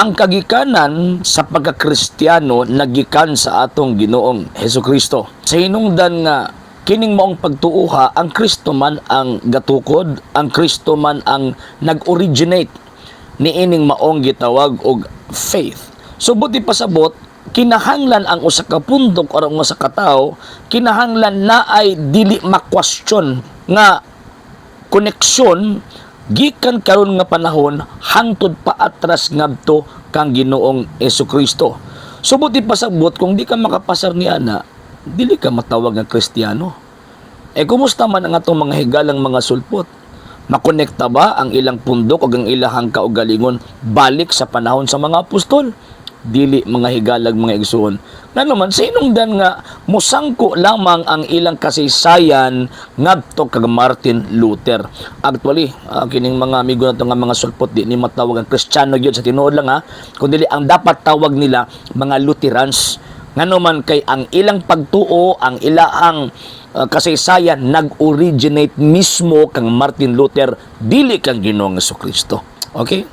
ang kagikanan sa pagka-Kristiyano nagikan sa atong Ginoong Hesukristo. Sa hinungdan nga kining maong pagtuuha, ang Kristo man ang gatukod, ang Kristo man ang nag-originate niining maong gitawag og faith. So buti pasabot, kinahanglan ang usa ka pundok o ang usa ka tawo, kinahanglan na ay dili makwestiyon nga koneksyon gikan karon nga panahon hangtod pa atras ngadto kang Ginoong Hesukristo. So buti pasabot kung di ka makapasar ni ana, dili ka matawag nga Kristiyano. Kumusta man ang atong mga higalang mga sulpot? Makonekta ba ang ilang pundok o ang ilahang kaugalingon balik sa panahon sa mga apostol? Dili mga higalag mga igsoon. Nga naman, sinungdan nga musangko lamang ang ilang kasaysayan ngadto kag Martin Luther. Actually, kining mga amigo nato nga mga sulpot di ni matawag ang Kristiyano gyud sa tinuod lang kundi ang dapat tawag nila mga Lutherans. Nga naman kay ang ilang pagtuo, ang ilang kasaysayan nag-originate mismo kang Martin Luther, dili kang Ginoong Hesukristo. Okay?